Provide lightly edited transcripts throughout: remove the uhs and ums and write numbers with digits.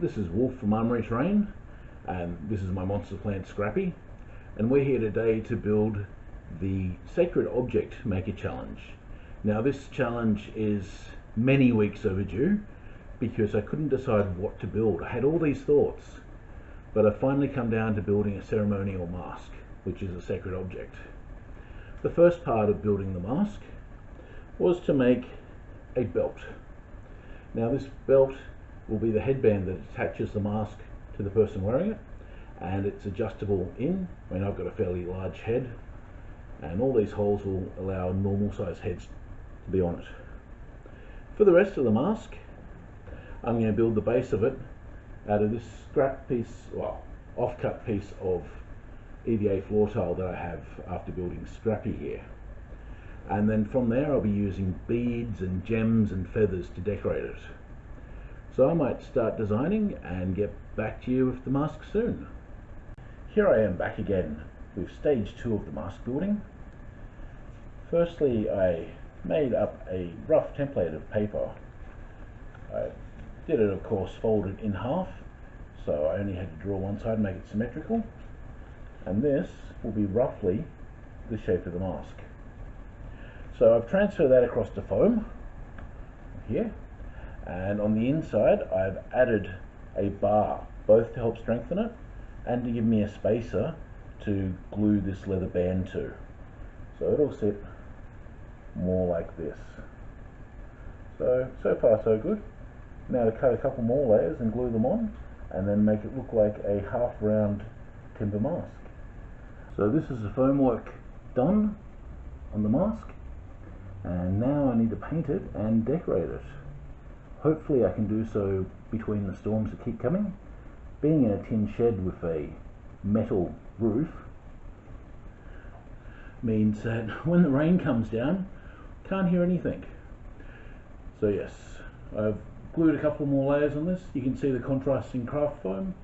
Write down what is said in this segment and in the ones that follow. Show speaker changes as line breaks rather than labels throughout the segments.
This is Wolf from Armoury-Terrain, and this is my monster plant Scrappy, and we're here today to build the Sacred Object Maker Challenge. Now this challenge is many weeks overdue because I couldn't decide what to build. I had all these thoughts, but I finally come down to building a ceremonial mask, which is a sacred object. The first part of building the mask was to make a belt. Now this belt will be the headband that attaches the mask to the person wearing it, and it's adjustable in. I mean, I've got a fairly large head, and all these holes will allow normal size heads to be on it. For the rest of the mask, I'm going to build the base of it out of this scrap piece, well, off-cut piece of EVA floor tile that I have after building Scrappy here. And then from there I'll be using beads and gems and feathers to decorate it. So I might start designing and get back to you with the mask soon. Here I am back again with stage 2 of the mask building. Firstly, I made up a rough template of paper. I did it, of course, folded in half, so I only had to draw one side and make it symmetrical. And this will be roughly the shape of the mask. So I've transferred that across to foam here, and on the inside I've added a bar, both to help strengthen it and to give me a spacer to glue this leather band to. So it'll sit more like this. So far so good. Now to cut a couple more layers and glue them on, and then make it look like a half round timber mask. So this is the foam work done on the mask, and now I need to paint it and decorate it. Hopefully I can do so between the storms that keep coming. Being in a tin shed with a metal roof means that when the rain comes down, can't hear anything. So yes, I've glued a couple more layers on this. You can see the contrasting craft foam.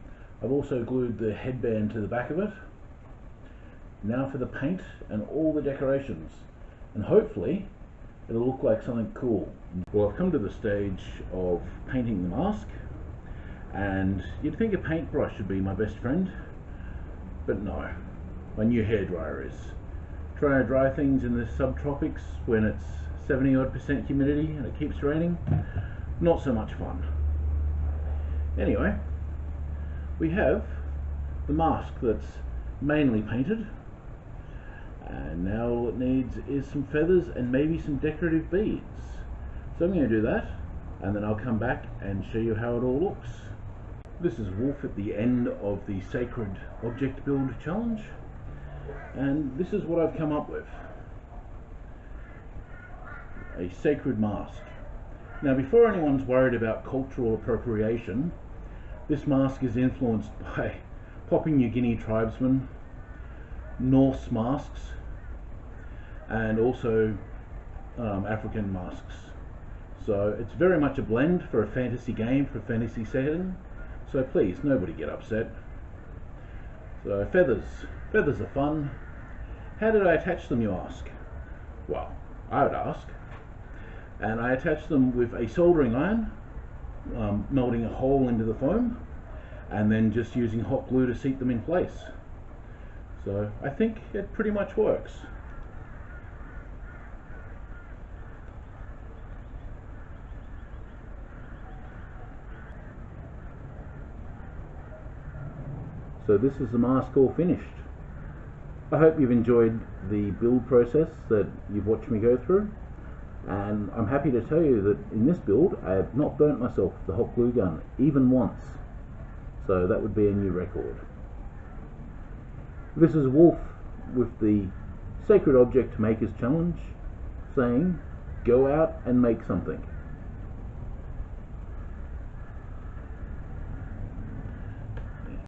I've also glued the headband to the back of it. Now for the paint and all the decorations, and hopefully it'll look like something cool. Well, I've come to the stage of painting the mask, and you'd think a paintbrush should be my best friend, but no, my new hairdryer is. Trying to dry things in the subtropics when it's 70% humidity and it keeps raining, not so much fun. Anyway, we have the mask that's mainly painted, and now all it needs is some feathers and maybe some decorative beads. So I'm going to do that, and then I'll come back and show you how it all looks. This is Wolf at the end of the Sacred Object Build Challenge, and this is what I've come up with. A sacred mask. Now before anyone's worried about cultural appropriation, this mask is influenced by Papua New Guinea tribesmen, Norse masks, and also African masks. So it's very much a blend for a fantasy game, for a fantasy setting. So please, nobody get upset. So feathers are fun. How did I attach them, you ask? Well, I would ask. And I attached them with a soldering iron, melting a hole into the foam, and then just using hot glue to seat them in place. So I think it pretty much works. So this is the mask all finished. I hope you've enjoyed the build process that you've watched me go through, and I'm happy to tell you that in this build I have not burnt myself with the hot glue gun even once. So that would be a new record. This is Wolf with the Sacred Object Makers Challenge saying, go out and make something.